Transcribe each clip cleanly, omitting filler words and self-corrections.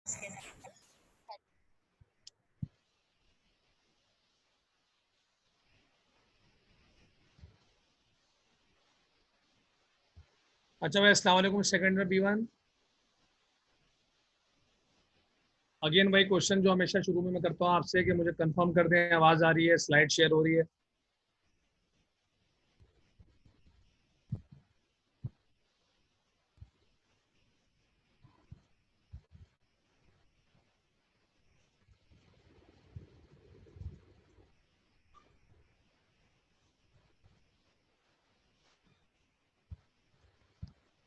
अच्छा भाई, अस्सलाम वालेकुम। सेकंड में B1 अगेन भाई, क्वेश्चन जो हमेशा शुरू में मैं करता हूँ आपसे कि मुझे कंफर्म कर दें आवाज़ आ रही है, स्लाइड शेयर हो रही है।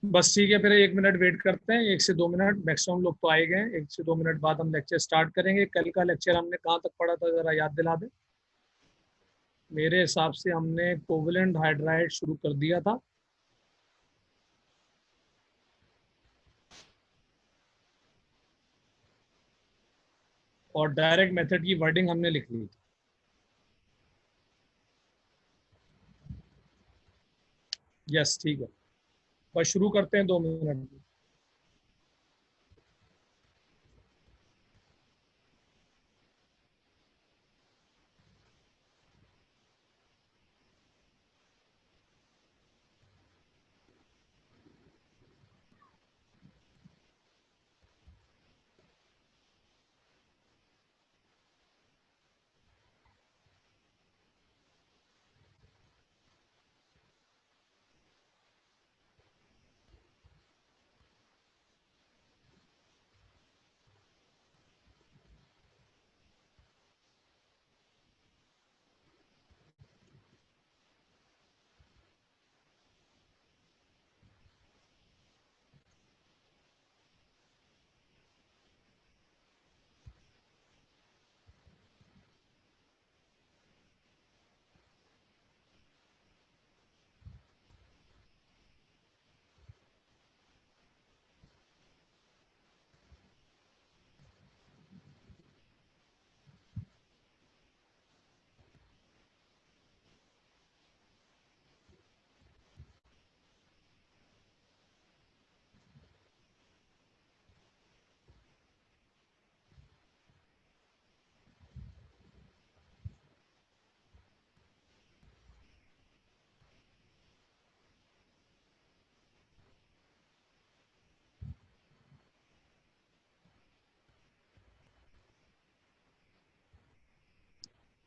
बस ठीक है, फिर 1 मिनट वेट करते हैं, 1 से 2 मिनट मैक्सिमम। लोग तो आए गए हैं। 1 से 2 मिनट बाद हम लेक्चर स्टार्ट करेंगे। कल का लेक्चर हमने कहाँ तक पढ़ा था, ज़रा याद दिला दें। मेरे हिसाब से हमने कोवलेंट हाइड्राइड शुरू कर दिया था और डायरेक्ट मेथड की वर्डिंग हमने लिख ली थी। यस, ठीक है। बस शुरू करते हैं 2 मिनट में।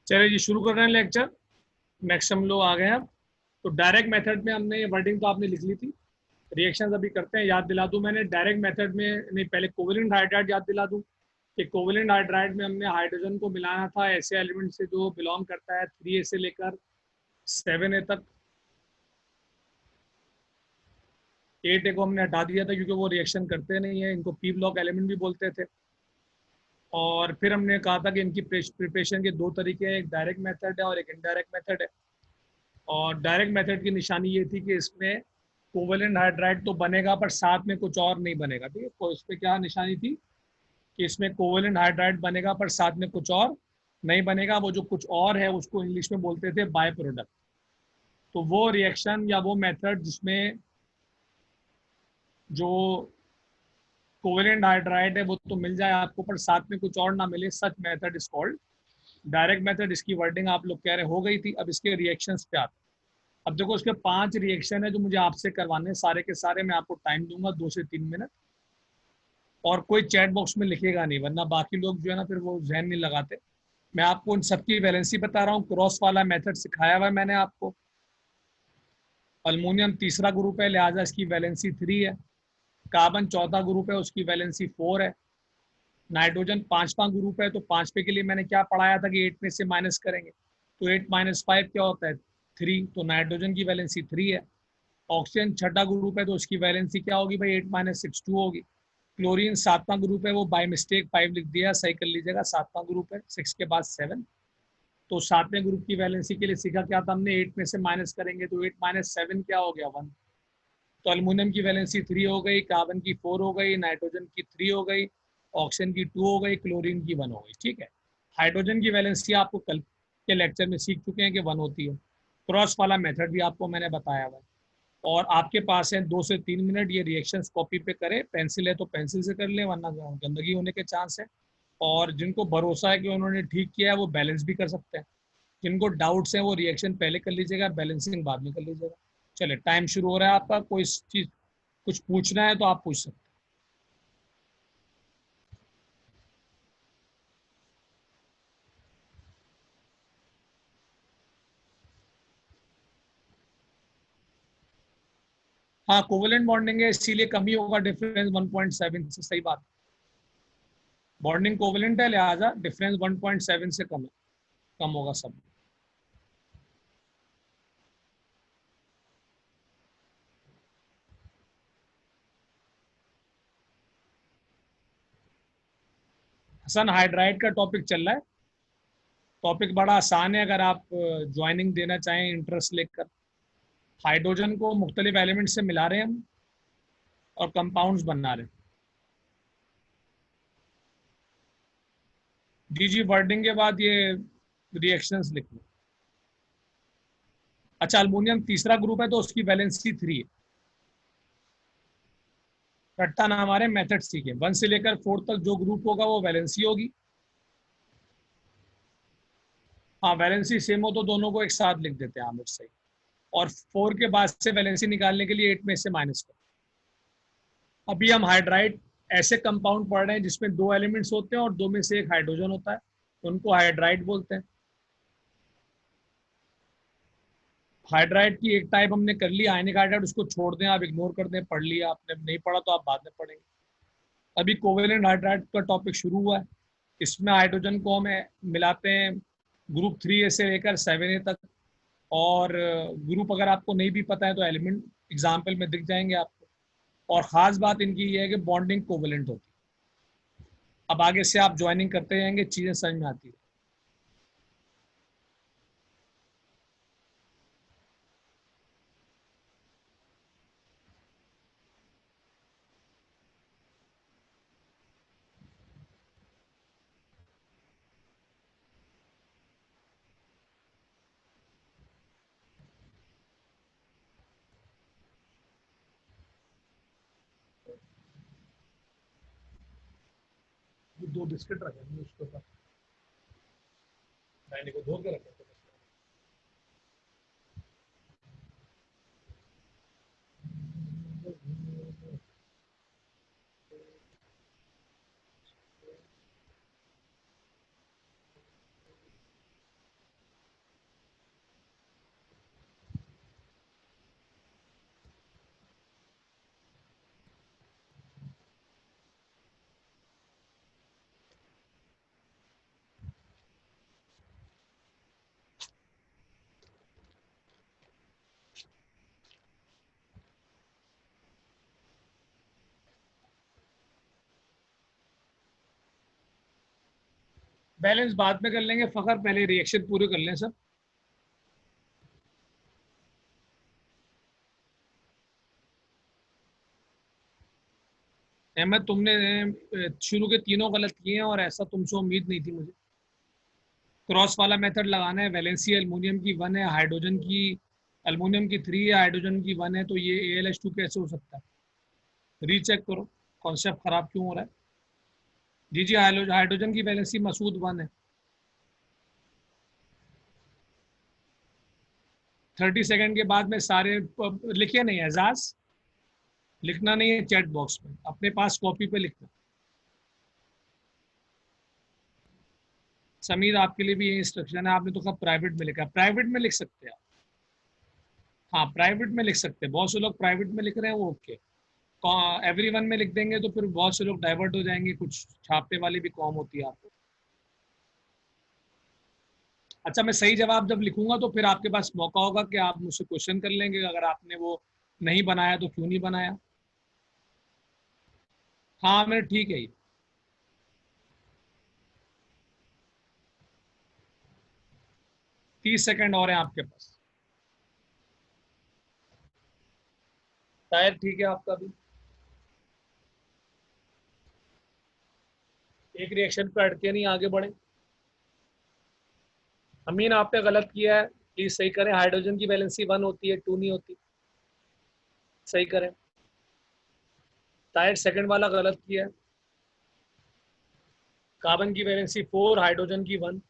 चलिए जी, शुरू कर रहे हैं लेक्चर। मैक्सिमम लोग आ गए हैं अब। तो डायरेक्ट मेथड में हमने वर्डिंग तो आपने लिख ली थी। रिएक्शंस अभी करते हैं। याद दिला दूं मैंने डायरेक्ट मेथड में, नहीं पहले कोवलेंट हाइड्राइड याद दिला दूं कि कोवलेंट हाइड्राइड में हमने हाइड्रोजन को मिलाना था ऐसे एलिमेंट से जो बिलोंग करता है 3A से लेकर 7A तक। 8A को हमने हटा दिया था क्योंकि वो रिएक्शन करते नहीं है, इनको पी ब्लॉक एलिमेंट भी बोलते थे। और फिर हमने कहा था कि इनकी प्रिपरेशन के दो तरीके हैं, एक डायरेक्ट मेथड है और एक इनडायरेक्ट मेथड है। और डायरेक्ट मेथड की निशानी ये थी कि इसमें कोवलेंट हाइड्राइड तो बनेगा पर साथ में कुछ और नहीं बनेगा। ठीक है, तो इस पर क्या निशानी थी कि इसमें कोवलेंट हाइड्राइड बनेगा पर साथ में कुछ और नहीं बनेगा। वो जो कुछ और है उसको इंग्लिश में बोलते थे बाय प्रोडक्ट। तो वो रिएक्शन या वो मेथड जिसमें जो कोवलेंट हाइड्राइड है वो तो मिल जाए आपको पर साथ में कुछ और ना मिले, such method is called direct method. इसकी वर्डिंग आप लोग कह रहे हो गई थी। अब इसके रिएक्शंस पे आते हैं। अब देखो, इसके 5 रिएक्शन है जो मुझे आपसे करवाने हैं, सारे के सारे। मैं आपको टाइम दूंगा 2 से 3 मिनट। और कोई चैट बॉक्स में लिखेगा नहीं, वरना बाकी लोग जो है ना फिर वो जहन नहीं लगाते। मैं आपको उन सबकी वैलेंसी बता रहा हूँ। क्रॉस वाला मेथड सिखाया हुआ है मैंने आपको। अल्मोनियम तीसरा ग्रुप है, लिहाजा इसकी वैलेंसी 3 है। कार्बन चौथा ग्रुप है, उसकी वैलेंसी 4 है। नाइट्रोजन पांचवा ग्रुप है, तो पांचवे के लिए मैंने क्या पढ़ाया था कि 8 में से माइनस करेंगे, तो 8 - 5 क्या होता है, 3। तो नाइट्रोजन की वैलेंसी 3 है। ऑक्सीजन छठा ग्रुप है, तो उसकी वैलेंसी क्या होगी भाई, 8 - 6 2 होगी। क्लोरीन सातवां ग्रुप है, वो बाय मिस्टेक 5 लिख दिया, सही कर लीजिएगा। सातवां ग्रुप है, 6 के बाद 7। तो सातवें ग्रुप की वैलेंसी के लिए सीखा क्या था हमने, 8 में से माइनस करेंगे, तो 8 - 7 क्या हो गया, 1। तो अल्मोनियम की वैलेंसी 3 हो गई, कार्बन की 4 हो गई, नाइट्रोजन की 3 हो गई, ऑक्सीजन की 2 हो गई, क्लोरीन की 1 हो गई। ठीक है। हाइड्रोजन की वैलेंसी आपको कल के लेक्चर में सीख चुके हैं कि 1 होती है। क्रॉस वाला मेथड भी आपको मैंने बताया हुआ है। और आपके पास है 2 से 3 मिनट, ये रिएक्शंस कॉपी पे करें। पेंसिल है तो पेंसिल से कर लें, वरना गंदगी होने के चांस है। और जिनको भरोसा है कि उन्होंने ठीक किया है वो बैलेंस भी कर सकते हैं। जिनको डाउट्स हैं वो रिएक्शन पहले कर लीजिएगा, बैलेंसिंग बाद में कर लीजिएगा। चलिए, टाइम शुरू हो रहा है आपका। कोई चीज कुछ पूछना है तो आप पूछ सकते हैं। हाँ, कोवेलेंट बॉन्डिंग है, इसीलिए कम ही होगा डिफरेंस 1.7 से। सही बात। बॉन्डिंग कोवेलेंट है, लिहाजा डिफरेंस 1.7 से कम है, कम होगा सब। हसन, हाइड्राइड का टॉपिक चल रहा है। टॉपिक बड़ा आसान है, अगर आप ज्वाइनिंग देना चाहें इंटरेस्ट लेकर। हाइड्रोजन को मुख्तलिफ एलिमेंट से मिला रहे हैं हम और कंपाउंड्स बना रहे हैं। जी जी, वर्डिंग के बाद ये रिएक्शंस लिख लो। अच्छा, अल्मोनियम तीसरा ग्रुप है तो उसकी वैलेंसी 3 है। रट्टा ना हमारे, मेथड सीखे। 1 से लेकर 4 तक जो ग्रुप होगा वो वैलेंसी होगी। हाँ, वैलेंसी सेम हो तो दोनों को एक साथ लिख देते हैं आमिर, सही। और 4 के बाद से वैलेंसी निकालने के लिए 8 में से माइनस करो। अभी हम हाइड्राइड ऐसे कंपाउंड पढ़ रहे हैं जिसमें 2 एलिमेंट्स होते हैं और 2 में से एक हाइड्रोजन होता है, उनको हाइड्राइड बोलते हैं। हाइड्राइड की एक टाइप हमने कर ली, आयनिक हाइड्राइड, उसको छोड़ दें, आप इग्नोर कर दें। पढ़ लिया आपने, नहीं पढ़ा तो आप बाद में पढ़ेंगे। अभी कोवेलेंट हाइड्राइड का टॉपिक शुरू हुआ है। इसमें हाइड्रोजन को हम मिलाते हैं ग्रुप 3A से लेकर 7A तक। और ग्रुप अगर आपको नहीं भी पता है तो एलिमेंट एग्जाम्पल में दिख जाएंगे आपको। और ख़ास बात इनकी ये है कि बॉन्डिंग कोवेलेंट होती है। अब आगे से आप ज्वाइनिंग करते जाएंगे, चीज़ें समझ में आती है। ये 2 बिस्किट रखे उसके ऊपर, मैंने को धो के रखे थे। बैलेंस बाद में कर लेंगे, फखर पहले रिएक्शन पूरे कर लें सर। अहमद, तुमने शुरू के तीनों गलत किए हैं और ऐसा तुमसे उम्मीद नहीं थी मुझे। क्रॉस वाला मेथड लगाना है। वैलेंसी अल्मोनियम की 1 है, हाइड्रोजन की, अल्मोनियम की 3 है, हाइड्रोजन की 1 है, तो ये AlH2 कैसे हो सकता है? रीचेक करो, कॉन्सेप्ट खराब क्यों हो रहा है। जी जी, हाइड्रोजन की वैलेंसी मसूद 1 है। 30 सेकंड के बाद में सारे लिखे नहीं, एजाज लिखना नहीं है, चैट बॉक्स में अपने पास कॉपी पे लिखना। समीर, आपके लिए भी ये इंस्ट्रक्शन है, आपने तो कहा प्राइवेट में लिखा, प्राइवेट में लिख सकते हैं आप। हाँ, प्राइवेट में लिख सकते हैं। बहुत से लोग प्राइवेट में लिख रहे हैं, वो ओके। एवरीवन में लिख देंगे तो फिर बहुत से लोग डाइवर्ट हो जाएंगे, कुछ छापने वाली भी कॉम होती है आपको। अच्छा, मैं सही जवाब जब लिखूंगा तो फिर आपके पास मौका होगा कि आप मुझसे क्वेश्चन कर लेंगे, अगर आपने वो नहीं बनाया तो क्यों नहीं बनाया। हाँ, मेरे ठीक है ये। 30 सेकंड और हैं आपके पास। शायद ठीक है आपका भी। एक रिएक्शन पर अटके नहीं, आगे बढ़े। अमीन, आपने गलत किया है, प्लीज सही करें। हाइड्रोजन की वैलेंसी 1 होती है, 2 नहीं होती। सही करें। ताहिर सेकंड वाला गलत किया है। कार्बन की वैलेंसी 4, हाइड्रोजन की 1।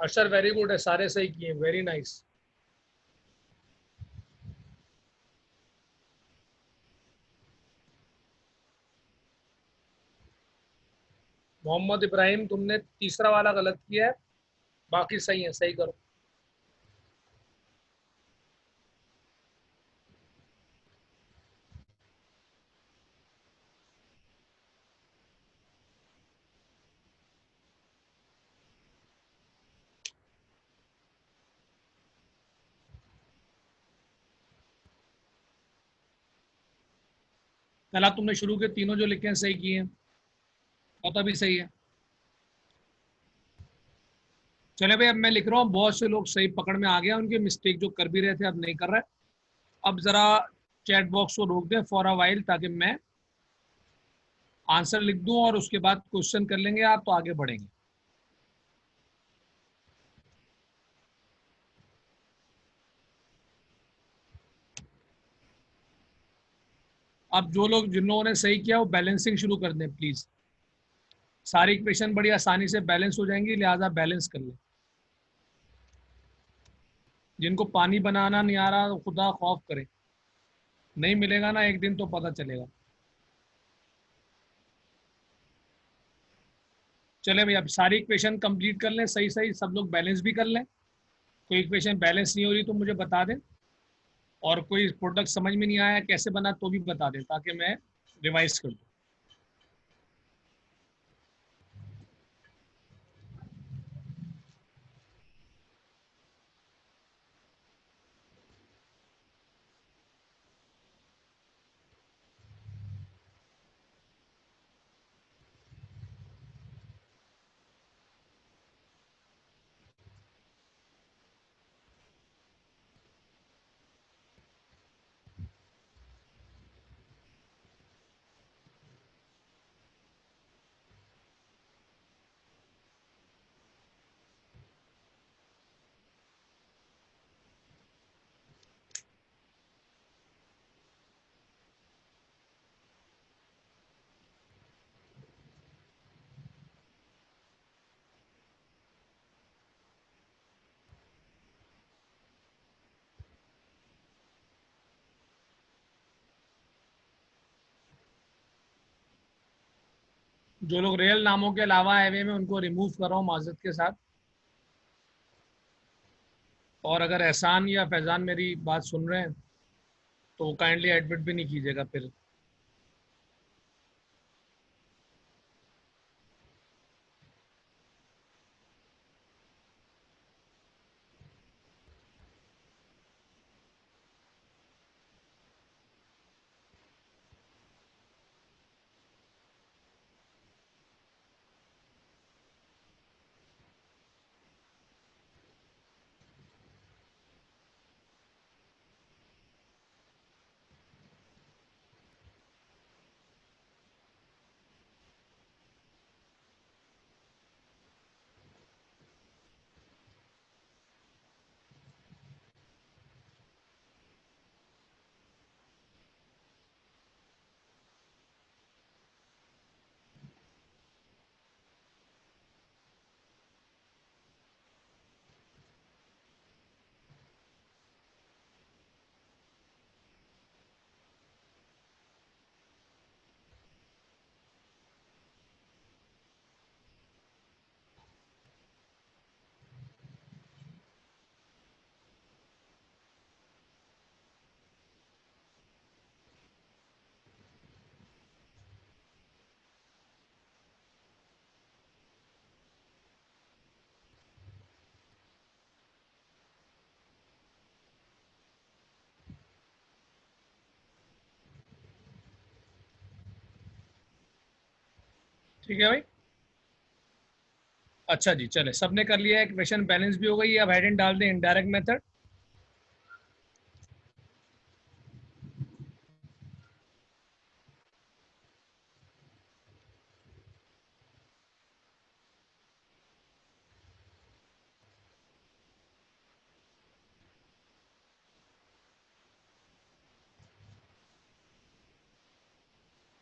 अक्षर वेरी गुड है, सारे सही किए, वेरी नाइस। मोहम्मद इब्राहिम, तुमने तीसरा वाला गलत किया है, बाकी सही है, सही करो। पहला तुमने शुरू के तीनों जो लिखे हैं सही किए हैं, चौथा भी सही है। चले भाई, अब मैं लिख रहा हूँ, बहुत से लोग सही पकड़ में आ गया, उनके मिस्टेक जो कर भी रहे थे अब नहीं कर रहे। अब जरा चैट बॉक्स को रोक दें फॉर अ वाइल, ताकि मैं आंसर लिख दूं और उसके बाद क्वेश्चन कर लेंगे आप, तो आगे बढ़ेंगे। अब जो लोग, जिन लोगों ने सही किया वो बैलेंसिंग शुरू कर दें प्लीज। सारी इक्वेशन बड़ी आसानी से बैलेंस हो जाएंगी, लिहाजा बैलेंस कर लें। जिनको पानी बनाना नहीं आ रहा, तो खुदा खौफ करें, नहीं मिलेगा ना एक दिन तो पता चलेगा। चले भाई, अब सारी इक्वेशन कंप्लीट कर लें, सही सही सब लोग बैलेंस भी कर लें। कोई इक्वेशन बैलेंस नहीं हो रही तो मुझे बता दें, और कोई प्रोडक्ट समझ में नहीं आया कैसे बना तो भी बता दें, ताकि मैं रिवाइज कर दूँ। जो लोग रियल नामों के अलावा आए हुए हैं, मैं उनको रिमूव कर रहा हूँ माजरत के साथ। और अगर एहसान या फैजान मेरी बात सुन रहे हैं तो काइंडली एडमिट भी नहीं कीजिएगा फिर। ठीक है भाई। अच्छा जी, चले सबने कर लिया, इक्वेशन बैलेंस भी हो गई। अब हेडिंग डाल दें इनडायरेक्ट मेथड।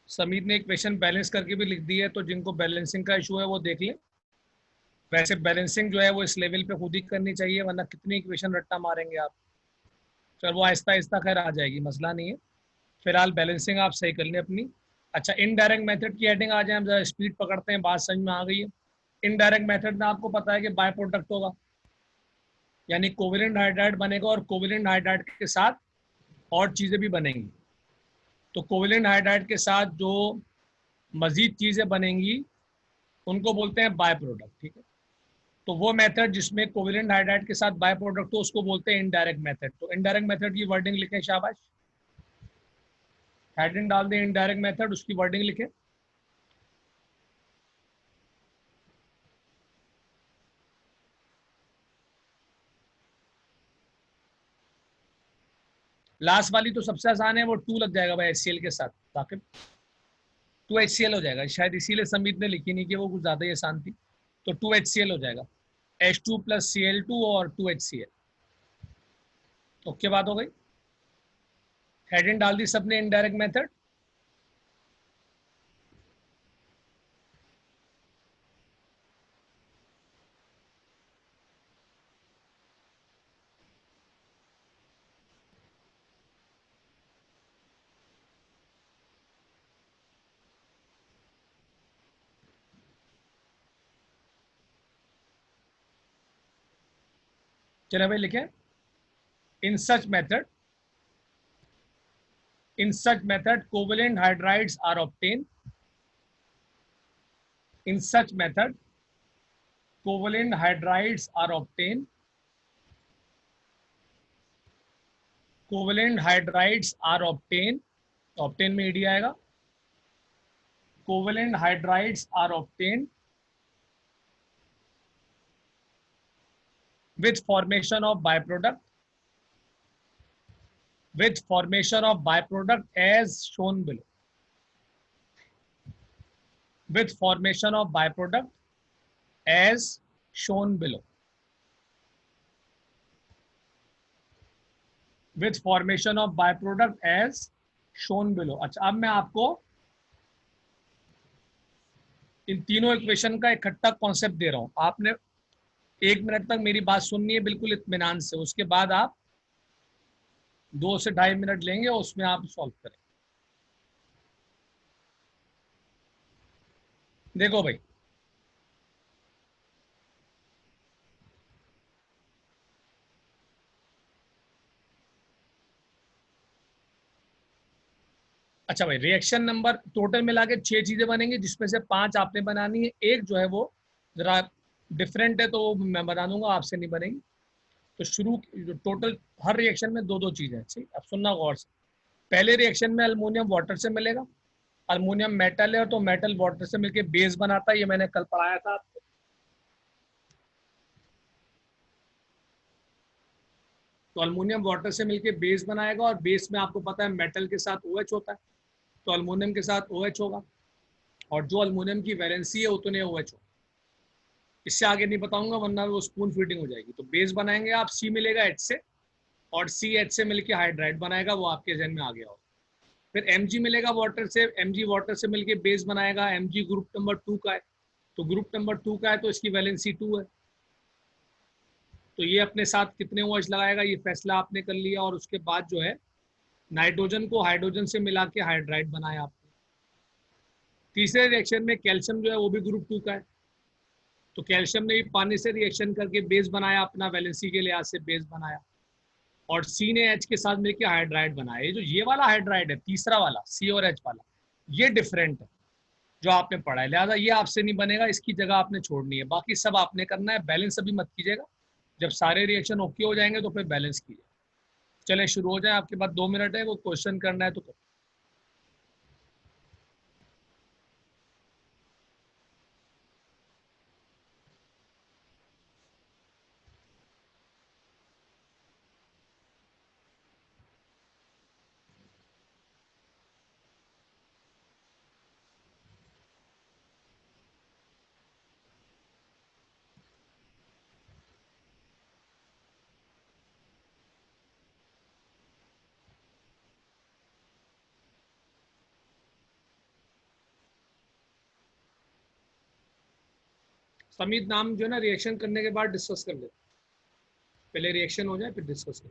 समीर ने इक्वेशन बैलेंस करके भी लिख दी है, तो जिनको बैलेंसिंग का इशू है वो देख लें। वैसे बैलेंसिंग जो है वो इस लेवल पे खुद ही करनी चाहिए, वरना कितनी इक्वेशन रट्टा मारेंगे आप। चल वो आहिस्ता आहिस्ता खैर आ जाएगी, मसला नहीं है। फिलहाल बैलेंसिंग आप सही कर लें अपनी। अच्छा, इनडायरेक्ट मेथड की हेडिंग आ जाए, हम जरा स्पीड पकड़ते हैं, बात समझ में आ गई है। इनडायरेक्ट मेथड में आपको पता है कि बाय प्रोडक्ट होगा, यानी कोवेलेंट हाइड्राइड बनेगा और कोवेलेंट हाइड्राइड के साथ और चीज़ें भी बनेंगी। तो कोवेलेंट हाइड्राइड के साथ जो मजीद चीज़ें बनेंगी उनको बोलते हैं बाय प्रोडक्ट, ठीक है। तो वो मेथड जिसमें कोवेलेंट हाइड्राइड के साथ बाय प्रोडक्ट हो उसको बोलते हैं इनडायरेक्ट मेथड। तो इनडायरेक्ट मेथड की वर्डिंग लिखें, शाबाश, हेडिंग डाल दें इनडायरेक्ट मेथड, उसकी वर्डिंग लिखें। लास्ट वाली तो सबसे आसान है, वो टू लग जाएगा भाई HCl के साथ, ताकि 2HCl हो जाएगा। शायद इसीलिए समीत ने लिखी नहीं कि वो कुछ ज़्यादा ही आसान थी। तो 2HCl हो जाएगा, H2 + Cl2 और 2HCl। ओके, बात हो गई। हेडिंग डाल दी सबने इनडायरेक्ट मेथड। चले भाई लिखें, इन सच method, in such method covalent hydrides are obtained. In such method covalent hydrides are obtained. Covalent hydrides are obtained, obtain में ed आएगा। Covalent hydrides are obtained with formation of byproduct, with formation of byproduct as shown below, with formation of byproduct as shown below, with formation of byproduct as shown below। अच्छा, अब मैं आपको इन तीनों equation का इकट्ठा concept दे रहा हूं। आपने 1 मिनट तक मेरी बात सुननी है बिल्कुल इत्मीनान से, उसके बाद आप 2 से 2.5 मिनट लेंगे और उसमें आप सॉल्व करें। देखो भाई, अच्छा भाई, रिएक्शन नंबर टोटल मिला के 6 चीजें बनेंगी, जिसमें से 5 आपने बनानी है। एक जो है वो जरा डिफरेंट है, तो वो मैं बता दूंगा, आपसे नहीं बनेगी। तो शुरू टोटल हर रिएक्शन में 2-2 चीजें हैं, ठीक। अब सुनना गौर से। पहले रिएक्शन में अल्मोनियम वाटर से मिलेगा। अल्मोनियम मेटल है, तो मेटल वाटर से मिलकर बेस बनाता है, ये मैंने कल पढ़ाया था आपको। तो अल्मोनियम वाटर से मिलकर बेस बनाएगा, और बेस में आपको पता है मेटल के साथ OH होता है, तो अल्मोनियम के साथ OH होगा, और जो अल्मोनियम की वैलेंसी है उतने OH होगा। इससे आगे नहीं बताऊंगा, वरना वो स्पून फीडिंग हो जाएगी। तो बेस बनाएंगे आप, C मिलेगा H से, और C H से मिलकर हाइड्राइड बनाएगा, वो आपके जहन में आ गया होगा। फिर Mg मिलेगा वाटर से, Mg वाटर से मिलकर बेस बनाएगा, Mg ग्रुप नंबर 2 का है। तो ग्रुप नंबर 2 का है, तो इसकी वैलेंसी 2 है। तो ये अपने साथ कितने OH लगाएगा, ये फैसला आपने कर लिया। और उसके बाद जो है नाइट्रोजन को हाइड्रोजन से मिला के हाइड्राइड बनाया आपने। तीसरे रिएक्शन में कैल्शियम जो है वो भी ग्रुप 2 का है, तो कैल्शियम ने भी पानी से रिएक्शन करके बेस बनाया, अपना वैलेंसी के लिहाज से बेस बनाया। और सी ने H के साथ मिलकर हाइड्राइड बनाया। ये जो ये वाला हाइड्राइड है, तीसरा वाला C और H वाला, ये डिफरेंट है जो आपने पढ़ा है, लिहाजा ये आपसे नहीं बनेगा, इसकी जगह आपने छोड़नी है। बाकी सब आपने करना है। बैलेंस अभी मत कीजिएगा, जब सारे रिएक्शन ओके हो जाएंगे तो फिर बैलेंस कीजिए। चले शुरू हो जाए, आपके पास 2 मिनट है, वो क्वेश्चन करना है तो करो। समीत नाम जो है ना रिएक्शन करने के बाद डिस्कस कर लेते, पहले रिएक्शन हो जाए फिर डिस्कस कर।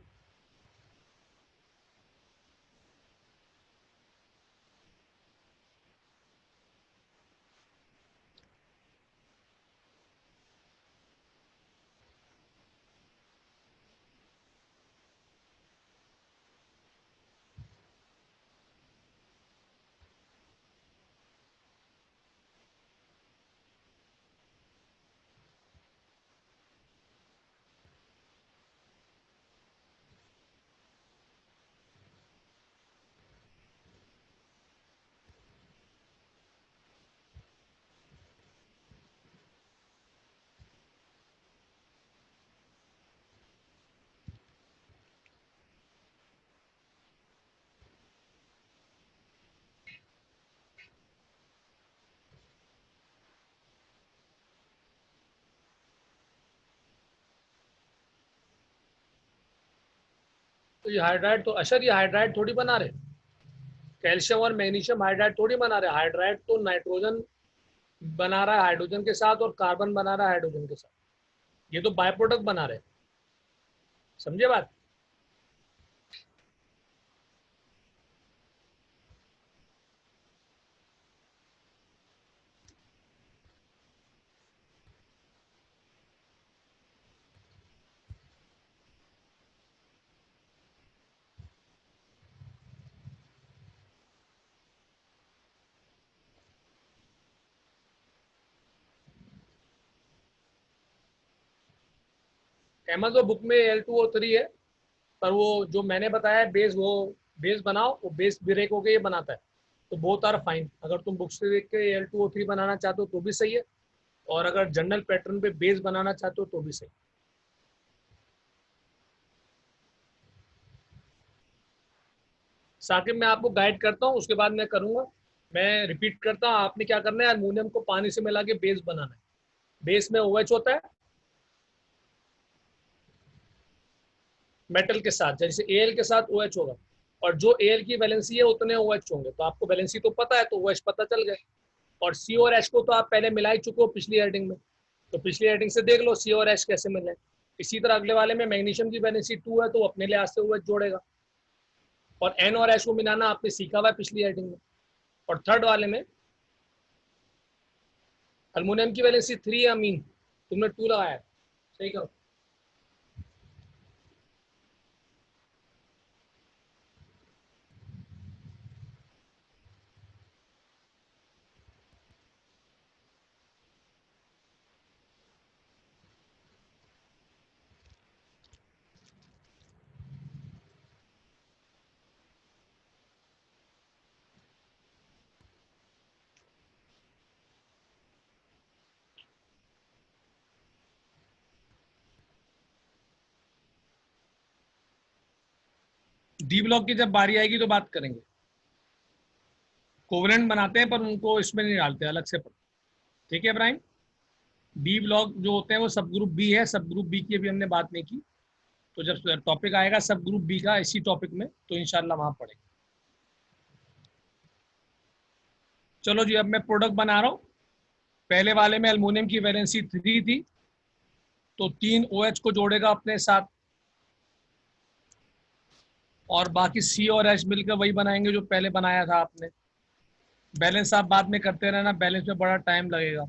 तो ये हाइड्राइड तो अशर, ये हाइड्राइड थोड़ी बना रहे, कैल्शियम और मैग्नीशियम हाइड्राइड थोड़ी बना रहे। हाइड्राइड तो नाइट्रोजन बना रहा है हाइड्रोजन के साथ, और कार्बन बना रहा है हाइड्रोजन के साथ। ये तो बाय प्रोडक्ट बना रहे, समझे बात। अहमद वो बुक में L2O3 है, पर वो जो मैंने बताया है बेस, वो बेस बनाओ, वो बेस ब्रेक होके ये बनाता है। तो बोथ आर फाइन। अगर तुम बुक से देख के L2O3 बनाना चाहते हो तो भी सही है, और अगर जनरल पैटर्न पे बेस बनाना चाहते हो तो भी सही। साकिब मैं आपको गाइड करता हूँ, उसके बाद मैं करूँगा। मैं रिपीट करता हूँ, आपने क्या करना है, अल्मोनियम को पानी से मिला के बेस बनाना है। बेस में OH होता है मेटल के साथ, जैसे Al के साथ OH होगा, और जो Al की वैलेंसी है उतने OH होंगे। तो आपको वैलेंसी तो पता है, तो OH पता चल गए। और C और H को तो आप पहले मिला ही चुके हो पिछली हेडिंग में, तो पिछली हेडिंग से देख लो C और H कैसे मिले। इसी तरह अगले वाले में मैग्नीशियम की वैलेंसी 2 है, तो अपने लिहाज से OH जोड़ेगा। और N और H को मिलाना आपने सीखा हुआ है पिछली हेडिंग में। और थर्ड वाले में अल्मोनियम की वैलेंसी 3 है, अमीन तुमने 2 लगाया है, सही करो। डी ब्लॉक की जब बारी आएगी तो बात करेंगे। कोवेलेंट बनाते हैं पर उनको इसमें नहीं डालते, अलग से पढ़ो। ठीक है इब्राहिम। डी ब्लॉक जो होते हैं वो सब ग्रुप बी है, सब ग्रुप बी की अभी हमने बात नहीं की। तो जब टॉपिक आएगा सब ग्रुप बी का इसी टॉपिक में, तो इंशाल्लाह वहां पढ़ेंगे। चलो जी, अब मैं प्रोडक्ट बना रहा हूँ। पहले वाले में अल्मोनियम की वैलेंसी 3 थी, तो 3 OH को जोड़ेगा अपने साथ, और बाकी C और H मिलकर वही बनाएंगे जो पहले बनाया था आपने। बैलेंस आप बाद में करते रहना, बैलेंस में बड़ा टाइम लगेगा।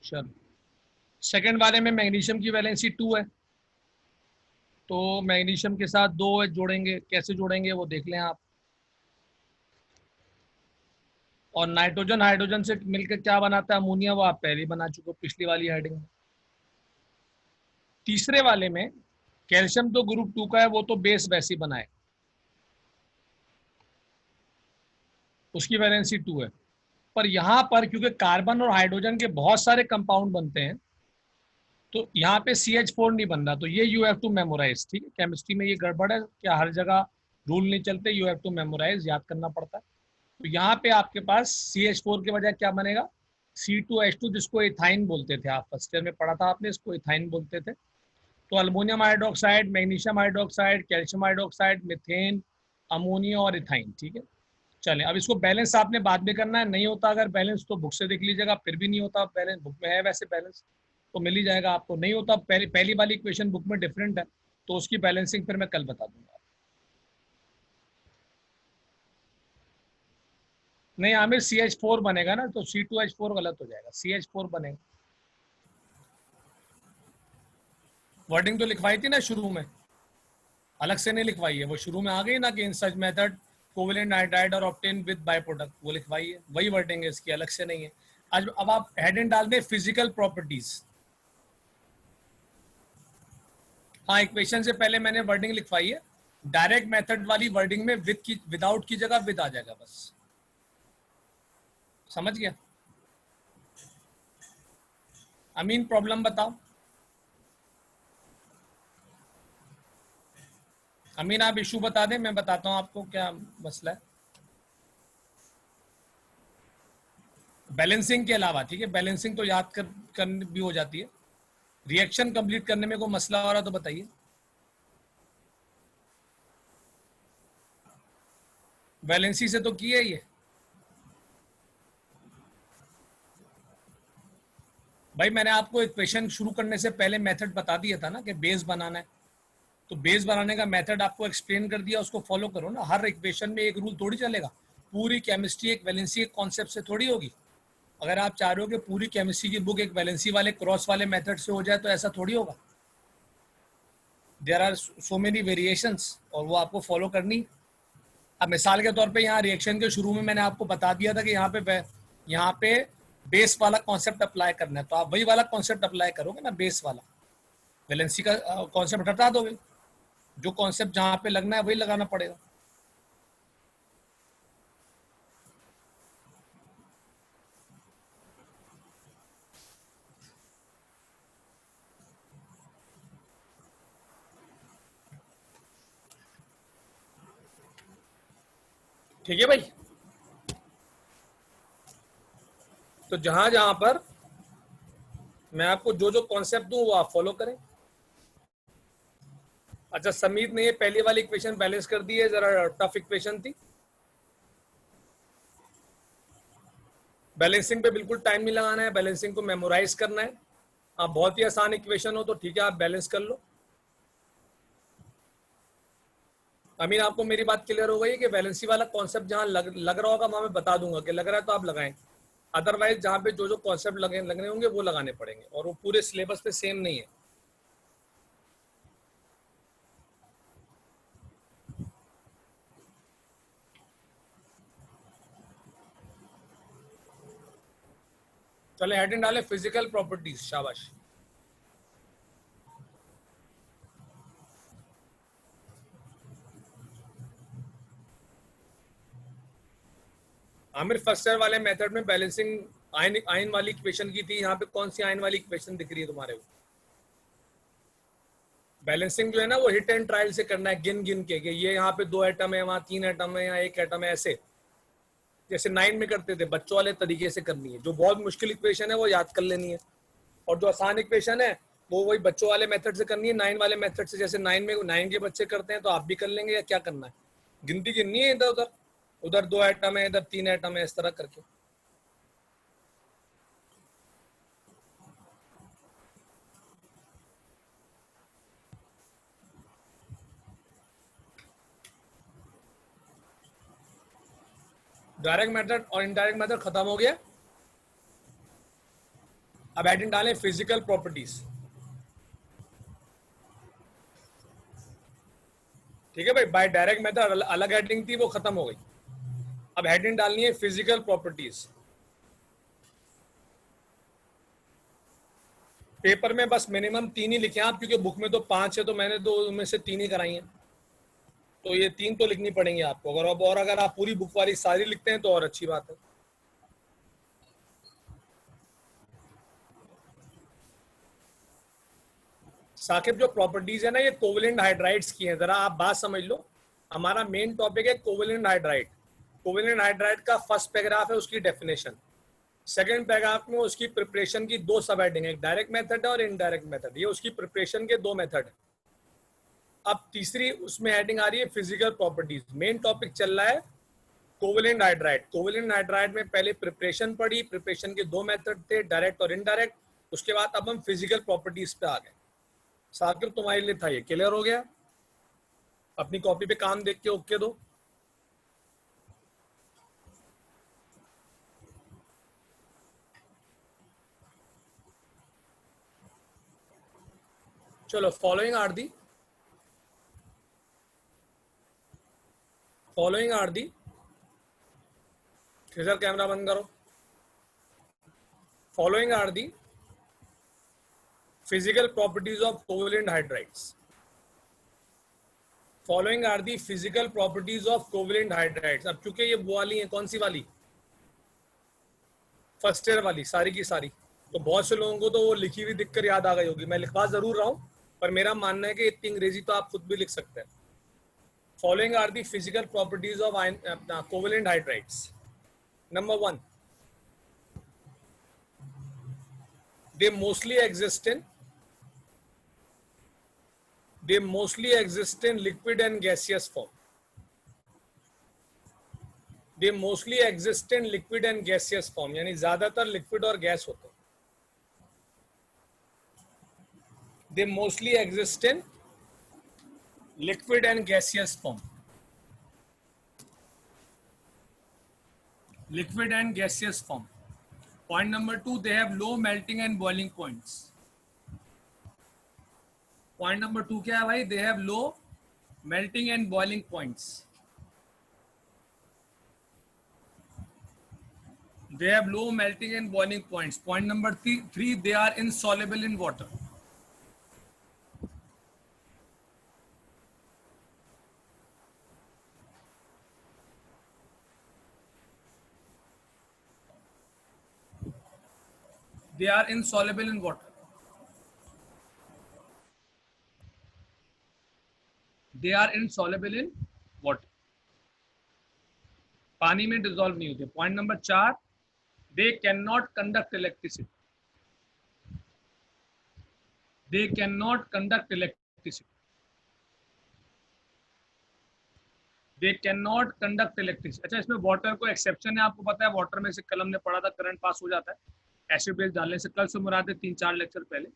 चलो, सेकेंड वाले में मैग्नीशियम की वैलेंसी 2 है, तो मैग्नीशियम के साथ 2 OH जोड़ेंगे। कैसे जोड़ेंगे वो देख लें आप। और नाइट्रोजन हाइड्रोजन से मिलकर क्या बनाता है, अमोनिया, वो आप पहले ही बना चुके हो पिछली वाली हेडिंग में। तीसरे वाले में कैल्शियम तो ग्रुप 2 का है, वो तो बेस वैसे ही बनाए, उसकी वैलेंसी 2 है। पर यहाँ पर क्योंकि कार्बन और हाइड्रोजन के बहुत सारे कंपाउंड बनते हैं, तो यहाँ पे CH4 नहीं बन रहा, तो ये यू हैव टू मेमोराइज। ठीक है, केमिस्ट्री में ये गड़बड़ है, क्या हर जगह रूल नहीं चलते, यू हैव टू मेमोराइज, याद करना पड़ता है। तो यहाँ पे आपके पास CH4 के बजाय क्या बनेगा, C2H2, जिसको इथाइन बोलते थे, आप फर्स्ट ईयर में पढ़ा था आपने, इसको इथाइन बोलते थे। तो aluminium hydroxide, magnesium hydroxide, calcium hydroxide, methane, ammonia और इथाइन। ठीक है, चलें। अब इसको बैलेंस आपने बाद में करना है, नहीं होता अगर बैलेंस तो बुक से देख लीजिएगा, फिर भी नहीं होता बैलेंस, बुक में है वैसे बैलेंस तो मिल ही जाएगा आपको, नहीं होता पहली वाली इक्वेशन बुक में डिफरेंट है तो उसकी बैलेंसिंग फिर मैं कल बता दूंगा। नहीं आमिर, CH4 बनेगा ना, तो C2H4 गलत हो जाएगा, CH4 बनेगा। वर्डिंग तो लिखवाई थी ना शुरू में, अलग से नहीं लिखवाई है, वो शुरू में आ गई ना कि इन सच मेथड कोवेलेंट हाइड्राइड और ऑब्टेन विद बाय प्रोडक्ट, वो लिखवाई है, वही वर्डिंग है इसकी, अलग से नहीं है। आज अब आप हेडिंग डाल दें फिजिकल प्रॉपर्टीज। हाँ, इक्वेशन से पहले मैंने वर्डिंग लिखवाई है, डायरेक्ट मेथड वाली वर्डिंग में विद की, विदाउट की जगह विद आ जाएगा, बस समझ गया। अमीन प्रॉब्लम बताओ। अमीन आप इशू बता दें, मैं बताता हूँ आपको क्या मसला है। बैलेंसिंग के अलावा, ठीक है, बैलेंसिंग तो याद कर भी हो जाती है, रिएक्शन कंप्लीट करने में कोई मसला हो रहा तो बताइए। बैलेंसी से तो की है ये भाई, मैंने आपको इक्वेशन शुरू करने से पहले मेथड बता दिया था ना कि बेस बनाना है, तो बेस बनाने का मेथड आपको एक्सप्लेन कर दिया, उसको फॉलो करो ना। हर इक्वेशन में एक रूल थोड़ी चलेगा, पूरी केमिस्ट्री एक वैलेंसी एक कॉन्सेप्ट से थोड़ी होगी। अगर आप चाह रहे हो कि पूरी केमिस्ट्री की बुक एक वैलेंसी वाले क्रॉस वाले मेथड से हो जाए तो ऐसा थोड़ी होगा। There are so many variations और वो आपको फॉलो करनी। अब मिसाल के तौर पे यहाँ रिएक्शन के शुरू में मैंने आपको बता दिया था कि यहाँ पे बेस वाला कॉन्सेप्ट अप्लाई करना है, तो आप वही वाला कॉन्सेप्ट अप्लाई करोगे ना, बेस वाला, वैलेंसी का कॉन्सेप्ट हटा दोगे, जो कॉन्सेप्ट जहाँ पे लगना है वही लगाना पड़ेगा। ठीक है भाई, तो जहां जहां पर मैं आपको जो जो कॉन्सेप्ट दूं वो आप फॉलो करें। अच्छा, समीत ने ये पहली वाली इक्वेशन बैलेंस कर दी है, जरा टफ इक्वेशन थी, बैलेंसिंग पे बिल्कुल टाइम नहीं लगाना है, बैलेंसिंग को मेमोराइज करना है। आप बहुत ही आसान इक्वेशन हो तो ठीक है, आप बैलेंस कर लो। अमीन आपको मेरी बात क्लियर हो गई कि बैलेंसी वाला कॉन्सेप्ट जहां लग रहा होगा वहां मैं बता दूंगा कि लग रहा है तो आप लगाएं, अदरवाइज जहां पे जो जो कॉन्सेप्ट लगने होंगे वो लगाने पड़ेंगे, और वो पूरे सिलेबस पे सेम नहीं है। चले हेडिंग डाले फिजिकल प्रॉपर्टीज, शाबाश। आमिर फर्स्ट ईयर वाले मेथड में बैलेंसिंग आयन आयन वाली इक्वेशन की थी, यहाँ पे कौन सी आयन वाली इक्वेशन दिख रही है तुम्हारे को? बैलेंसिंग जो है ना वो हिट एंड ट्रायल से करना है, गिन गिन के, ये यहाँ पे 2 एटम है, वहां 3 एटम है, यहाँ 1 एटम है, ऐसे जैसे 9 में करते थे, बच्चों वाले तरीके से करनी है। जो बहुत मुश्किल इक्वेशन है वो याद कर लेनी है, और जो आसान इक्वेशन है वो वही बच्चों वाले मेथड से करनी है, 9 वाले मेथड से। जैसे 9 में 9 के बच्चे करते हैं तो आप भी कर लेंगे, या क्या करना है, गिनती गिननी है, इधर उधर, उधर 2 एटम है, इधर 3 एटम है, इस तरह करके। डायरेक्ट मेथड और इनडायरेक्ट मेथड खत्म हो गया। अब हेडिंग डालें फिजिकल प्रॉपर्टीज। ठीक है भाई, बाय डायरेक्ट मेथड अलग हेडिंग थी, वो खत्म हो गई। अब हेडिंग डालनी है फिजिकल प्रॉपर्टीज। पेपर में बस मिनिमम 3 ही लिखे आप, क्योंकि बुक में तो 5 है, तो मैंने 2 में से 3 ही कराई हैं, तो ये 3 तो लिखनी पड़ेंगी आपको। अगर आप पूरी बुक वाली सारी लिखते हैं तो और अच्छी बात है। साकिब, जो प्रॉपर्टीज है ना ये कोवेलेंट हाइड्राइड्स की हैं, जरा आप बात समझ लो। हमारा मेन टॉपिक है कोवेलेंट हाइड्राइड, कोवेलेंट हाइड्राइड का फर्स्ट पैराग्राफ है उसकी डेफिनेशन, सेकंड पैराग्राफ में उसकी प्रिपरेशन की दो सब हेडिंग है, एक डायरेक्ट मेथड है और इनडायरेक्ट मेथड, ये उसकी प्रिपरेशन के दो मेथड है। अब तीसरी उसमें हेडिंग आ रही है फिजिकल प्रॉपर्टीज, मेन टॉपिक चल रहा है कोवेलेंट हाइड्राइड। कोवेलेंट हाइड्राइड में पहले प्रिपरेशन पढ़ी, प्रिपरेशन के दो मेथड थे, डायरेक्ट और इनडायरेक्ट। उसके बाद अब हम फिजिकल प्रॉपर्टीज पे आ गए। साकिब तुम्हारे लिए था ये, क्लियर हो गया? अपनी कॉपी पे काम देख के ओके दो। चलो, following are the sir camera बंद करो। Following are the physical properties of covalent hydrides. Following are the physical properties of covalent hydrides. अब चूंकि ये वो वाली है, कौन सी वाली? फर्स्ट ईयर वाली, सारी की सारी। तो बहुत से लोगों को तो वो लिखी हुई दिखकर याद आ गई होगी, मैं लिखवा जरूर रहा हूँ, पर मेरा मानना है कि इतनी अंग्रेजी तो आप खुद भी लिख सकते हैं। Following are the physical properties of covalent hydrides. Number 1, they mostly exist in liquid and gaseous form. They mostly exist in liquid and gaseous form, यानी ज्यादातर लिक्विड और गैस होते हैं। They mostly exist in liquid and gaseous form. Liquid and gaseous form. Point number 2, they have low melting and boiling points. Point number 2 क्या है भाई? They have low melting and boiling points. They have low melting and boiling points. Point number 3, they are insoluble in water. They are insoluble in water. They are insoluble in water. पानी में dissolve नहीं होते। Point number 4, they cannot conduct electricity. They cannot conduct electricity. They cannot conduct electricity. अच्छा, इसमें water को exception है, आपको पता है वाटर में से कल हमने पढ़ा था करंट पास हो जाता है एसिड बेस डालने से, कल से मुराद 3-4 लेक्चर पहले।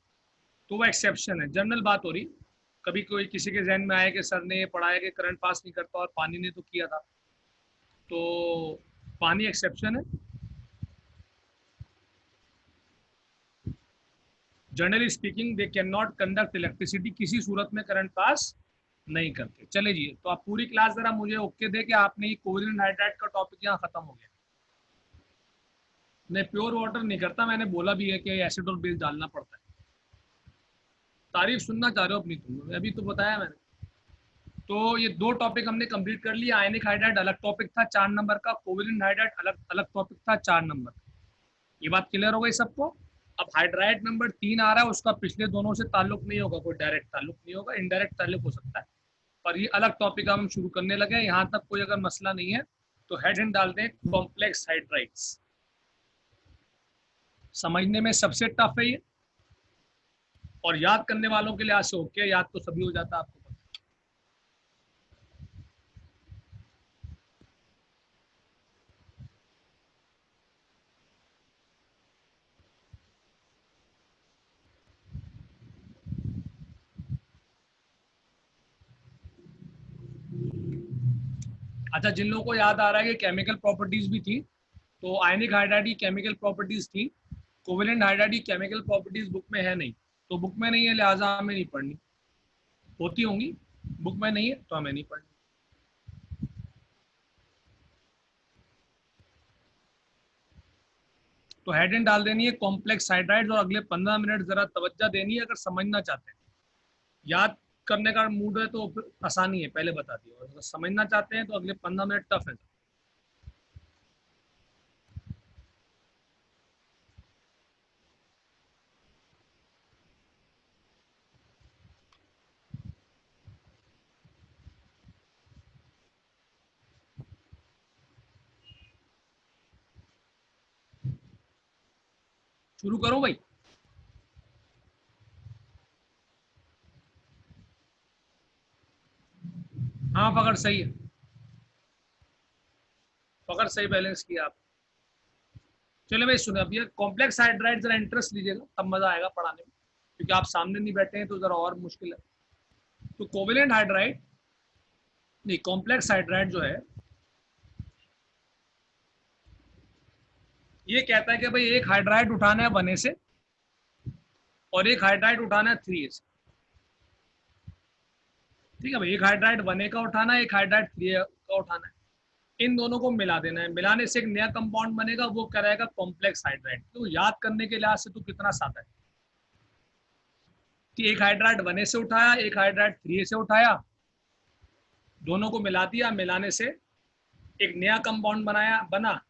तो वो एक्सेप्शन है, जनरल बात हो रही। कभी कोई किसी के जहन में आया कि सर ने ये पढ़ाया कि करंट पास नहीं करता और पानी ने तो किया था, तो पानी एक्सेप्शन है। Generally speaking they can not conduct electricity, किसी सूरत में करंट पास नहीं करते। चले जी, तो आप पूरी क्लास जरा मुझे ओके दे कि आपने ये कोवेलेंट हाइड्राइड का टॉपिक यहाँ खत्म हो गया। नहीं, प्योर वाटर नहीं करता, मैंने बोला भी है कि एसिड और बेस डालना पड़ता है। तारीफ सुनना चाह रहे हो अपनी तुम, अभी तो बताया मैंने। तो ये दो टॉपिक हमने कंप्लीट कर लिया। आयनिक हाइड्राइड अलग टॉपिक था 4 नंबर का, कोवेलेंट हाइड्राइड अलग अलग टॉपिक था 4 नंबर का। ये बात क्लियर हो गई सबको? अब हाइड्राइड नंबर 3 आ रहा है, उसका पिछले दोनों से ताल्लुक नहीं होगा, कोई डायरेक्ट ताल्लुक नहीं होगा, इनडायरेक्ट ताल्लुक हो सकता है। पर ये अलग टॉपिक हम शुरू करने लगे, यहाँ तक कोई अगर मसला नहीं है तो हेड हिंट डाल दें, कॉम्प्लेक्स हाइड्राइड्स। समझने में सबसे टफ है ये, और याद करने वालों के लिए आज से ओके, याद तो सभी हो जाता है, आपको पता है। अच्छा, जिन लोगों को याद आ रहा है कि केमिकल प्रॉपर्टीज भी थी, तो आयनिक हाइड्राइड की केमिकल प्रॉपर्टीज थी, कोवेलेंट हाइड्राइड की केमिकल प्रॉपर्टीज बुक में है नहीं, तो बुक में नहीं है लिहाजा हमें नहीं पढ़नी। होती होंगी, बुक में नहीं है तो हमें नहीं पढ़नी। तो हेडिंग डाल देनी है कॉम्प्लेक्स हाइड्राइड्स, और अगले 15 मिनट जरा तवज्जो देनी है अगर समझना चाहते हैं। याद करने का मूड है तो फिर आसानी है, पहले बता दिया, और अगर समझना चाहते हैं तो अगले 15 मिनट टफ है। शुरू करो भाई। हाँ पकड़ सही है, पकड़ सही बैलेंस किया आप। चलो भाई सुनो, अब ये कॉम्प्लेक्स हाइड्राइड जरा इंटरेस्ट लीजिएगा, तब मजा आएगा पढ़ाने में, क्योंकि आप सामने नहीं बैठे हैं तो जरा और मुश्किल है। तो कोवेलेंट हाइड्राइड नहीं, कॉम्प्लेक्स हाइड्राइड जो है ये कहता है कि भाई एक हाइड्राइड उठाना है 1A से और एक हाइड्राइड उठाना है 3A से। ठीक है भाई, एक हाइड्राइड 1A का उठाना है, एक हाइड्राइड 3A का उठाना है, इन दोनों को मिला देना है, मिलाने से एक नया कंपाउंड बनेगा, वो कराएगा कॉम्प्लेक्स हाइड्राइड। तो याद करने के लिहाज से तो कितना सादा है कि एक हाइड्राइड 1A से उठाया, एक हाइड्राइड 3A से उठाया, दोनों को मिला दिया, मिलाने से एक नया कंपाउंड बना।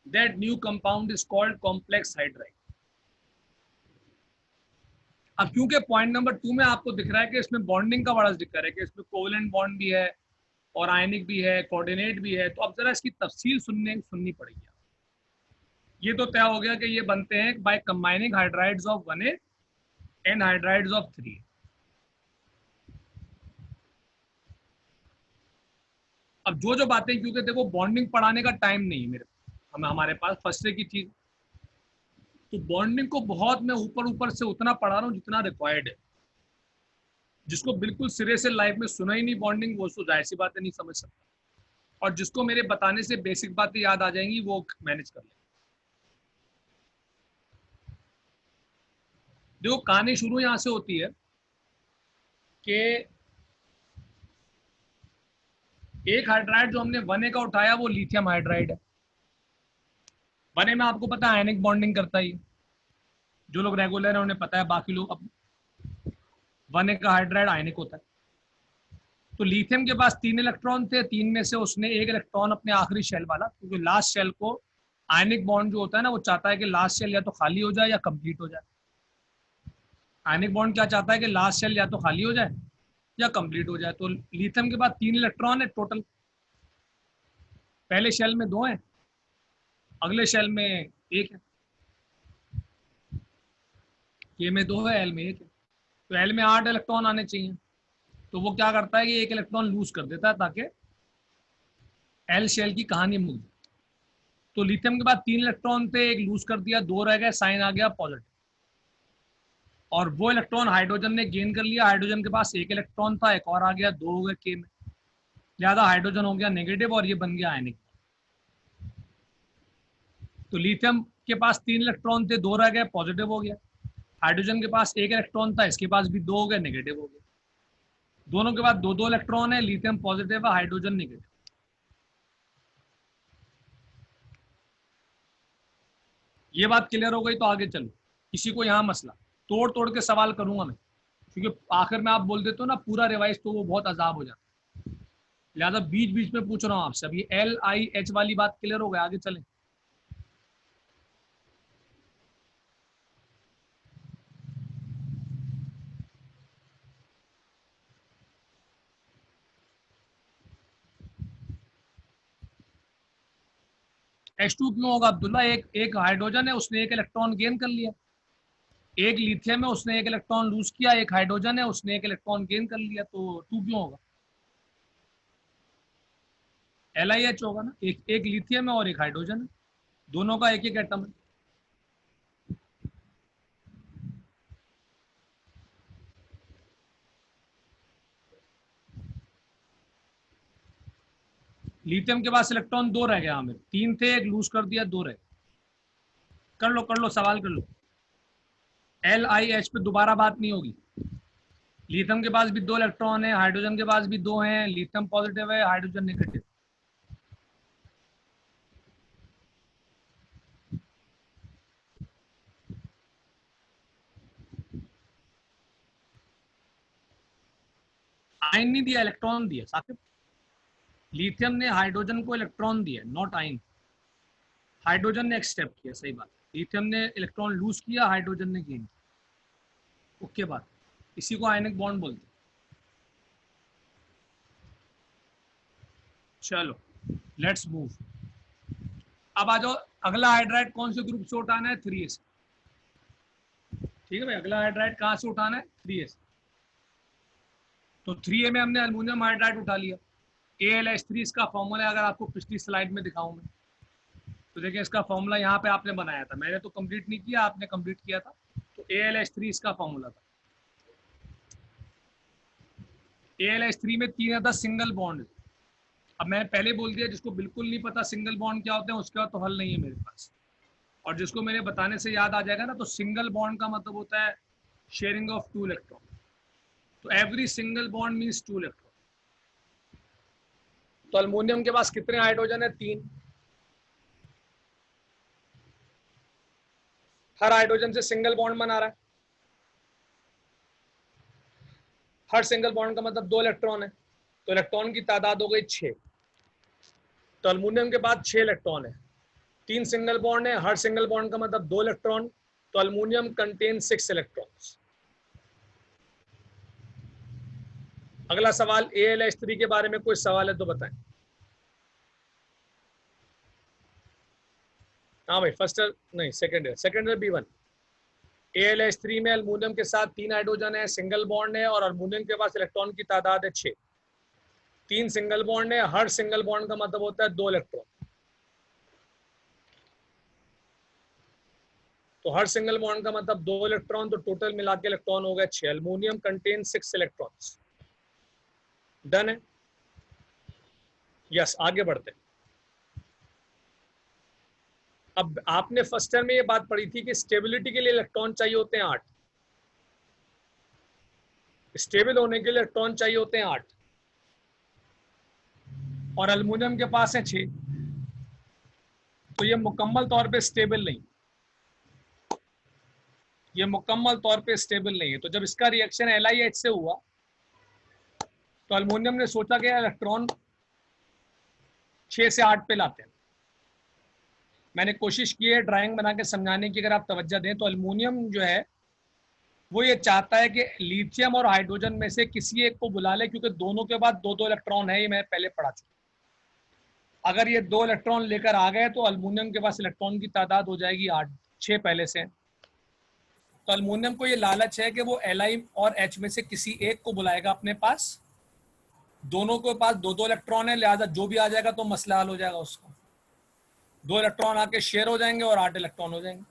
That new compound is called complex hydride. अब क्योंकि पॉइंट नंबर 2 में आपको दिख रहा है कि इसमें बॉन्डिंग का बड़ा जिक्र है कि इसमें कोवेलेंट बॉन्ड भी है और आयनिक भी है, कोऑर्डिनेट भी है, तो अब जरा इसकी तफसील सुननी पड़ेगी। ये तो तय हो गया कि ये बनते हैं by combining hydrides of 1A and hydrides of 3A। अब जो बातें, क्योंकि देखो बॉन्डिंग पढ़ाने का टाइम नहीं है हमारे पास फर्स्ट की चीज, तो बॉन्डिंग को बहुत मैं ऊपर ऊपर से उतना पढ़ा रहा हूँ जितना रिक्वायर्ड है। जिसको बिल्कुल सिरे से लाइफ में सुना ही नहीं बॉन्डिंग, वो तो जाहिर सी बातें नहीं समझ सकता, और जिसको मेरे बताने से बेसिक बातें याद आ जाएंगी वो मैनेज कर ले। देखो कहानी शुरू यहां से होती है कि एक हाइड्राइड जो हमने 1A का उठाया वो लिथियम हाइड्राइड है। 1A में आपको पता है आयनिक बॉन्डिंग करता ही, जो लोग रेगुलर है उन्हें पता है, बाकी लोग अब 1A का हाइड्राइड आयनिक होता है। तो लिथियम के पास 3 इलेक्ट्रॉन थे, 3 में से उसने एक इलेक्ट्रॉन अपने आखिरी शेल वाला, क्योंकि लास्ट शेल को आयनिक बॉन्ड जो होता है ना वो चाहता है कि लास्ट शेल या तो खाली हो जाए या कंप्लीट हो जाए। आयनिक बॉन्ड क्या चाहता है कि लास्ट शेल या तो खाली हो जाए या कंप्लीट हो जाए। तो लिथियम के पास 3 इलेक्ट्रॉन है टोटल, पहले शेल में 2 है, अगले शेल में 1 है, के में 2 है, एल में 1 है, तो एल में 8 इलेक्ट्रॉन आने चाहिए। तो वो क्या करता है कि एक इलेक्ट्रॉन लूज कर देता है ताकि एल शेल की कहानी मुक जाए। तो लिथियम के बाद 3 इलेक्ट्रॉन थे, एक लूज कर दिया, 2 रह गए, साइन आ गया पॉजिटिव, और वो इलेक्ट्रॉन हाइड्रोजन ने गेन कर लिया। हाइड्रोजन के पास एक इलेक्ट्रॉन था, एक और आ गया, 2 हो गए के में, ज्यादा हाइड्रोजन हो गया नेगेटिव और ये बन गया आयनिक। तो लिथियम के पास 3 इलेक्ट्रॉन थे, 2 रह गए, पॉजिटिव हो गया। हाइड्रोजन के पास एक इलेक्ट्रॉन था, इसके पास भी 2 हो गए, नेगेटिव हो गया। दोनों के बाद 2 इलेक्ट्रॉन है, लिथियम पॉजिटिव है, हाइड्रोजन नेगेटिव। ये बात क्लियर हो गई तो आगे चलो। किसी को यहाँ मसला, तोड़ तोड़ के सवाल करूंगा मैं, क्योंकि आखिर में आप बोल देते हो ना पूरा रिवाइज, तो वो बहुत अजाब हो जाता है, लिहाजा बीच बीच में पूछ रहा हूँ आपसे। अब ये LIH वाली बात क्लियर हो गई, आगे चलें। H2 क्यों होगा अब्दुल्ला? एक एक हाइड्रोजन है, उसने एक इलेक्ट्रॉन गेन कर लिया। एक लिथियम है, उसने एक इलेक्ट्रॉन लूज किया। एक हाइड्रोजन है, उसने एक इलेक्ट्रॉन गेन कर लिया, तो 2 क्यों होगा? LIH होगा ना, एक एक लिथियम है और एक हाइड्रोजन है, दोनों का एक एक एटम है। लिथियम के पास इलेक्ट्रॉन 2 रह गया, हमें 3 थे, एक लूज कर दिया, 2 रह गए। कर लो सवाल कर लो। LIH पे दोबारा बात नहीं होगी। लिथियम के पास भी 2 इलेक्ट्रॉन है, हाइड्रोजन के पास भी 2 हैं, लिथियम पॉजिटिव है, हाइड्रोजन नेगेटिव। आयन नहीं दिया, इलेक्ट्रॉन दिया साकिब। लिथियम ने हाइड्रोजन को इलेक्ट्रॉन दिया, नॉट आयन। हाइड्रोजन ने एक्सेप्ट किया, सही बात। लिथियम ने इलेक्ट्रॉन लूज किया, हाइड्रोजन ने गेन किया। ओके बात, इसी को आयनिक बॉन्ड बोलते हैं। चलो लेट्स मूव। अब आ जाओ, अगला हाइड्राइड कौन से ग्रुप से उठाना है? 3A से। ठीक है भाई, अगला हाइड्राइड कहाँ से उठाना है? 3A से। तो 3A में हमने अल्मोनियम हाइड्राइड उठा लिया। AlH3 इसका फॉर्मूला है, अगर आपको पिछली स्लाइड में दिखाऊं मैं तो देखिए इसका फॉर्मूला यहाँ पे आपने बनाया था, मैंने तो कंप्लीट नहीं किया, आपने कंप्लीट किया था। तो AlH3 इसका फॉर्मूला था। AlH3 में 3 या 10 सिंगल बॉन्ड। अब मैं पहले बोल दिया, जिसको बिल्कुल नहीं पता सिंगल बॉन्ड क्या होते हैं उसके बाद तो हल नहीं है मेरे पास। और जिसको मेरे बताने से याद आ जाएगा ना, तो सिंगल बॉन्ड का मतलब होता है शेयरिंग ऑफ 2 इलेक्ट्रॉन। तो every single bond means 2 electron. तो अल्मोनियम के पास कितने हाइड्रोजन है? 3। हर हाइड्रोजन से सिंगल बॉन्ड बना रहा है। हर सिंगल बॉन्ड का मतलब 2 इलेक्ट्रॉन है, तो इलेक्ट्रॉन की तादाद हो गई 6। तो अल्मोनियम के पास 6 इलेक्ट्रॉन है, 3 सिंगल बॉन्ड है, हर सिंगल बॉन्ड का मतलब 2 इलेक्ट्रॉन। तो अल्मोनियम कंटेन 6 इलेक्ट्रॉन्स। अगला सवाल, AlH3 के बारे में कोई सवाल है तो बताएं। हाँ भाई, फर्स्ट ईयर नहीं, सेकंड ईयर B1। AlH3 में अल्मोनियम के साथ 3 हाइड्रोजन है, सिंगल बॉन्ड है, और अल्मोनियम के पास इलेक्ट्रॉन की तादाद है 6। 3 सिंगल बॉन्ड है, हर सिंगल बॉन्ड का मतलब होता है 2 इलेक्ट्रॉन। तो हर सिंगल बॉन्ड का मतलब 2 इलेक्ट्रॉन, तो टोटल मिला के इलेक्ट्रॉन हो गए 6। Aluminium contain 6 electrons. डन है? यस, आगे बढ़ते हैं। अब आपने फर्स्ट ईयर में ये बात पढ़ी थी कि स्टेबिलिटी के लिए इलेक्ट्रॉन चाहिए होते हैं 8। स्टेबल होने के लिए इलेक्ट्रॉन चाहिए होते हैं 8, और अल्मोनियम के पास है 6। तो ये मुकम्मल तौर पे स्टेबल नहीं, ये मुकम्मल तौर पे स्टेबल नहीं है। तो जब इसका रिएक्शन LiH से हुआ तो अल्मोनियम ने सोचा कि इलेक्ट्रॉन 6 से 8 पे लाते हैं। मैंने कोशिश की है ड्राइंग बना के समझाने की, अगर आप तवज्जो दें तो अल्मोनियम जो है वो ये चाहता है कि लिथियम और हाइड्रोजन में से किसी एक को बुला ले, क्योंकि दोनों के बाद 2-2 इलेक्ट्रॉन है, ये मैं पहले पढ़ा चुका। अगर ये 2 इलेक्ट्रॉन लेकर आ गए तो अल्मोनियम के पास इलेक्ट्रॉन की तादाद हो जाएगी 8, 6 पहले से। तो अल्मोनियम को ये लालच है कि वो Li और H में से किसी एक को बुलाएगा अपने पास। दोनों के पास 2-2 इलेक्ट्रॉन है, लिहाजा जो भी आ जाएगा तो मसला हल हो जाएगा उसका। 2 इलेक्ट्रॉन आके शेयर हो जाएंगे और 8 इलेक्ट्रॉन हो जाएंगे।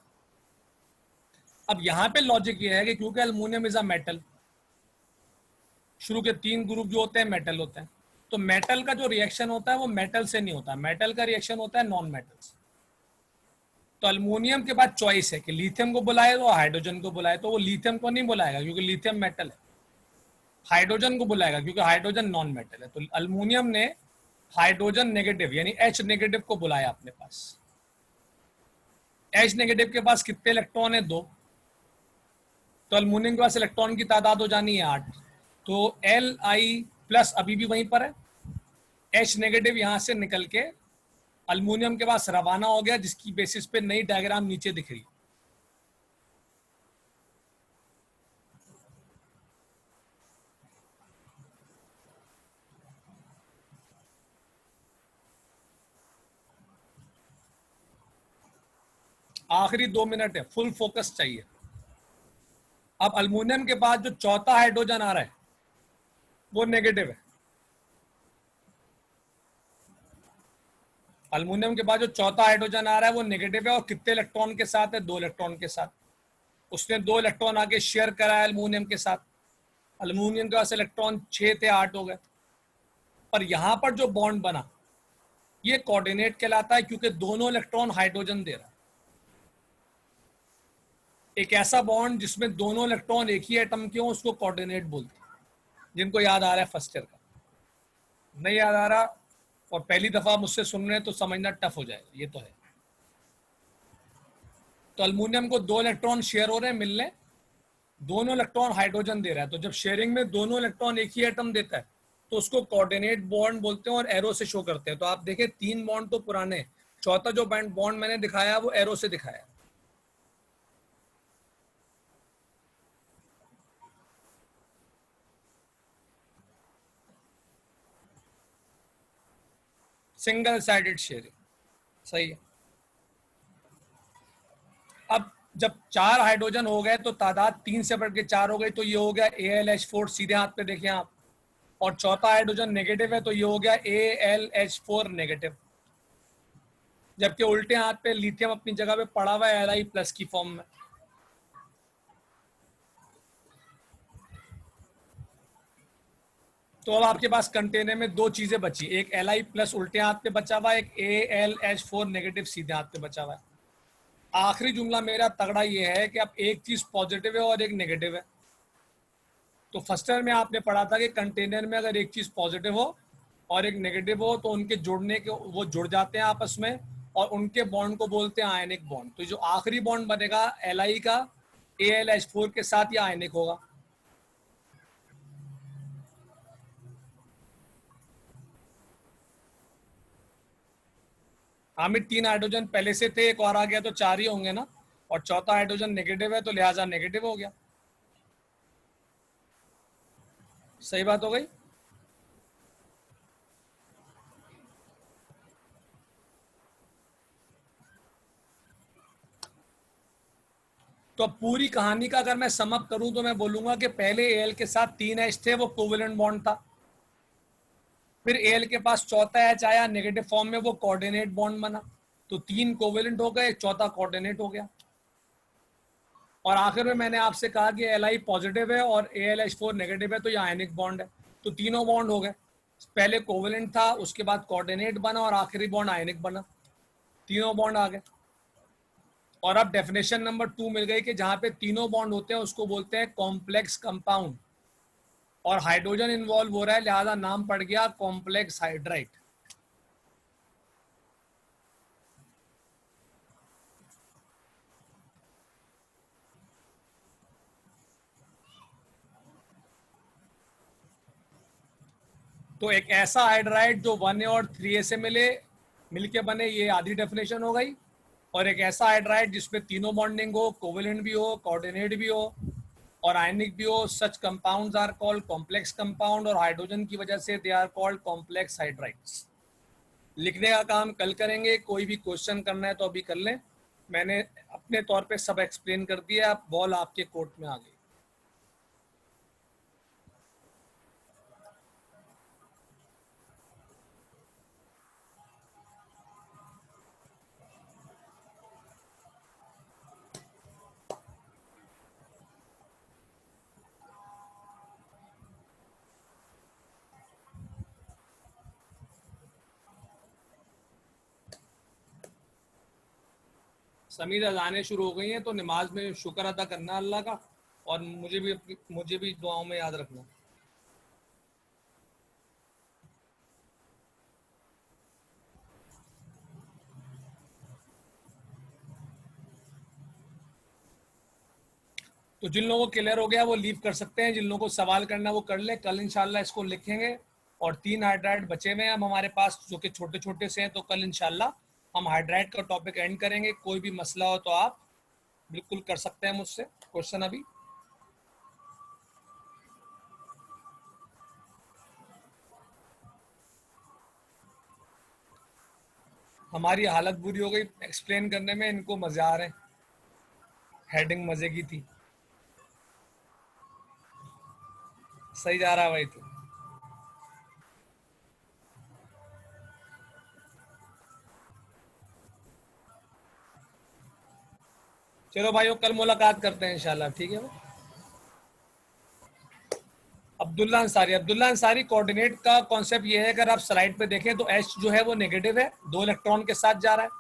अब यहाँ पे लॉजिक ये है कि क्योंकि अल्मोनियम इज अ मेटल, शुरू के 3 ग्रुप जो होते हैं मेटल होते हैं, तो मेटल का जो रिएक्शन होता है वो मेटल से नहीं होता, मेटल का रिएक्शन होता है नॉन मेटल से। तो अल्मोनियम के बाद चॉइस है कि लिथियम को बुलाए तो हाइड्रोजन को बुलाए, तो वो लिथियम को नहीं बुलाएगा क्योंकि लिथियम मेटल है। हाइड्रोजन को बुलाएगा क्योंकि हाइड्रोजन नॉन मेटल है। तो अल्मोनियम ने हाइड्रोजन नेगेटिव यानी H नेगेटिव को बुलाया अपने पास। H नेगेटिव के पास कितने इलेक्ट्रॉन है? 2। तो अल्मोनियम के पास इलेक्ट्रॉन की तादाद हो जानी है 8। तो Li प्लस अभी भी वहीं पर है, H नेगेटिव यहां से निकल के अल्मोनियम के पास रवाना हो गया, जिसकी बेसिस पे नई डायग्राम नीचे दिख रही है। आखिरी 2 मिनट है, फुल फोकस चाहिए। अब अल्मोनियम के बाद जो चौथा हाइड्रोजन आ रहा है वो नेगेटिव है। अल्मोनियम के बाद जो चौथा हाइड्रोजन आ रहा है वो नेगेटिव है, और कितने इलेक्ट्रॉन के साथ है? 2 इलेक्ट्रॉन के साथ। उसने 2 इलेक्ट्रॉन आगे शेयर करा है अल्मोनियम के साथ। अल्मोनियम के पास इलेक्ट्रॉन 6 थे, 8 हो गए। पर यहां पर जो बॉन्ड बना ये कोऑर्डिनेट कहलाता है, क्योंकि दोनों इलेक्ट्रॉन हाइड्रोजन दे रहा है। एक ऐसा बॉन्ड जिसमें दोनों इलेक्ट्रॉन एक ही एटम के हों उसको कोऑर्डिनेट बोलते हैं। जिनको याद आ रहा है फर्स्ट ईयर का, नहीं याद आ रहा और पहली दफा मुझसे सुन रहे हैं तो समझना टफ हो जाएगा, ये तो है। तो अल्मोनियम को 2 इलेक्ट्रॉन शेयर हो रहे हैं, मिलने, दोनों इलेक्ट्रॉन हाइड्रोजन दे रहा है। तो जब शेयरिंग में दोनों इलेक्ट्रॉन एक ही एटम देता है तो उसको कोऑर्डिनेट बॉन्ड बोलते हैं और एरो से शो करते हैं। तो आप देखें 3 बॉन्ड तो पुराने, चौथा जो बॉन्ड मैंने दिखाया वो एरो से दिखाया। सिंगल साइडेड शेयरिंग, सही है। अब जब 4 हाइड्रोजन हो गए तो तादाद 3 से बढ़ के 4 हो गई, तो ये हो गया AlH4, सीधे हाथ पे देखें आप। और चौथा हाइड्रोजन नेगेटिव है तो ये हो गया AlH4 नेगेटिव। जबकि उल्टे हाथ पे लिथियम अपनी जगह पे पड़ा हुआ है Li+ की फॉर्म में। तो अब आपके पास कंटेनर में दो चीजें बची, एक Li+ उल्टे हाथ पे बचा हुआ है, एक AlH4 नेगेटिव सीधे हाथ पे बचा हुआ है। आखिरी जुमला मेरा तगड़ा ये है कि अब एक चीज पॉजिटिव है और एक नेगेटिव है। तो फर्स्ट ईयर में आपने पढ़ा था कि कंटेनर में अगर एक चीज पॉजिटिव हो और एक नेगेटिव हो तो उनके जुड़ने के वो जुड़ जाते हैं आपस में, और उनके बॉन्ड को बोलते हैं आयनिक बॉन्ड। तो जो आखिरी बॉन्ड बनेगा Li का AlH4 के साथ, ये आयनिक होगा। आमिर 3 हाइड्रोजन पहले से थे, एक और आ गया तो 4 ही होंगे ना, और चौथा हाइड्रोजन नेगेटिव है तो लिहाजा नेगेटिव हो गया। सही बात हो गई। तो अब पूरी कहानी का अगर मैं समअप करूं तो मैं बोलूंगा कि पहले Al के साथ 3 H थे, वो कोवेलेंट बॉन्ड था। फिर Al के पास चौथा H आया नेगेटिव फॉर्म में, वो कोऑर्डिनेट बॉन्ड बना। तो 3 कोवेलेंट हो गए, चौथा कोऑर्डिनेट हो गया। और आखिर में मैंने आपसे कहा कि Li पॉजिटिव है और AlH4 नेगेटिव है, तो ये आयनिक बॉन्ड है। तो तीनों बॉन्ड हो गए, पहले कोवेलेंट था, उसके बाद कोऑर्डिनेट बना, और आखिरी बॉन्ड आयनिक बना। तीनों बॉन्ड आ गए। और अब डेफिनेशन नंबर 2 मिल गई कि जहां पे तीनों बॉन्ड होते हैं उसको बोलते हैं कॉम्प्लेक्स कंपाउंड। और हाइड्रोजन इन्वॉल्व हो रहा है, लिहाजा नाम पड़ गया कॉम्प्लेक्स हाइड्राइड। तो एक ऐसा हाइड्राइड जो 1A और 3A से मिलके बने, ये आधी डेफिनेशन हो गई। और एक ऐसा हाइड्राइड जिसमें तीनों बॉन्डिंग हो, कोवेलेंट भी हो, कोऑर्डिनेट भी हो, और आयनिक भी हो, such compounds are called complex compound. और हाइड्रोजन की वजह से they are called complex hydrides. लिखने का काम कल करेंगे, कोई भी क्वेश्चन करना है तो अभी कर लें। मैंने अपने तौर पे सब एक्सप्लेन कर दिया, अब बॉल आपके कोर्ट में आ गई। समीर अजानें शुरू हो गई हैं, तो नमाज में शुक्र अदा करना अल्लाह का, और मुझे भी दुआओं में याद रखना। तो जिन लोगों को क्लियर हो गया वो लीव कर सकते हैं, जिन लोगों को सवाल करना वो कर ले। कल इंशाल्लाह इसको लिखेंगे। और 3 हाइड्राइड बचे हुए हैं अब हमारे पास, जो कि छोटे छोटे से हैं। तो कल इंशाल्लाह हम हाइड्राइड का टॉपिक एंड करेंगे। कोई भी मसला हो तो आप बिल्कुल कर सकते हैं मुझसे क्वेश्चन अभी। हमारी हालत बुरी हो गई एक्सप्लेन करने में, इनको मजे आ रहे हैं। हेडिंग मजे की थी। सही जा रहा है भाई तू। चलो भाइयों, कल मुलाकात करते हैं इंशाल्लाह, ठीक है भाई। अब्दुल्ला अंसारी कोऑर्डिनेट का कॉन्सेप्ट ये है, अगर आप स्लाइड पे देखें तो H जो है वो नेगेटिव है, 2 इलेक्ट्रॉन के साथ जा रहा है,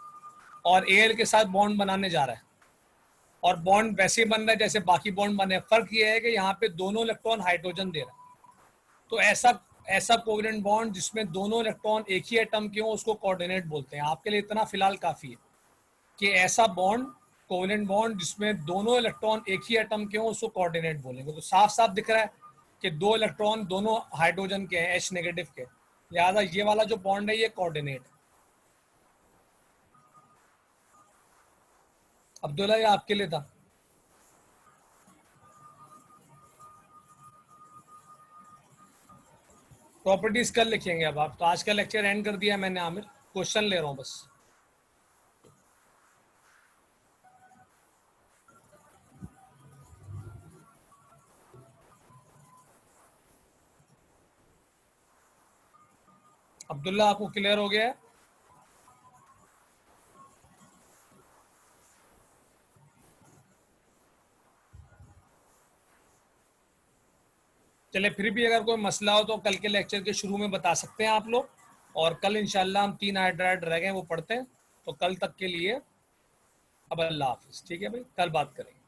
और Al के साथ बॉन्ड बनाने जा रहा है। और बॉन्ड वैसे ही बन रहा है जैसे बाकी बॉन्ड बने। फर्क ये है कि यहाँ पे दोनों इलेक्ट्रॉन हाइड्रोजन दे रहा है। तो ऐसा ऐसा कोवेलेंट बॉन्ड जिसमें दोनों इलेक्ट्रॉन एक ही एटम के हों उसको कोऑर्डिनेट बोलते हैं। आपके लिए इतना फिलहाल काफी है कि ऐसा बॉन्ड, कोवेलेंट बॉन्ड जिसमें दोनों इलेक्ट्रॉन एक ही एटम के हों उसको कोऑर्डिनेट बोलेंगे। तो साफ साफ दिख रहा है कि 2 इलेक्ट्रॉन दोनों हाइड्रोजन के हैं, H नेगेटिव के, लिहाजा ये वाला जो बॉन्ड है ये कोऑर्डिनेट है। अब्दुल्ला ये आपके लिए था। प्रॉपर्टीज कल लिखेंगे अब आप। तो आज का लेक्चर एंड कर दिया मैंने आमिर, क्वेश्चन ले रहा हूँ बस। अब्दुल्ला आपको क्लियर हो गया है? चले, फिर भी अगर कोई मसला हो तो कल के लेक्चर के शुरू में बता सकते हैं आप लोग, और कल इंशाल्लाह हम 3 हाइड्राइड रह गए वो पढ़ते हैं। तो कल तक के लिए अब अल्लाह हाफिज, ठीक है भाई, कल बात करेंगे।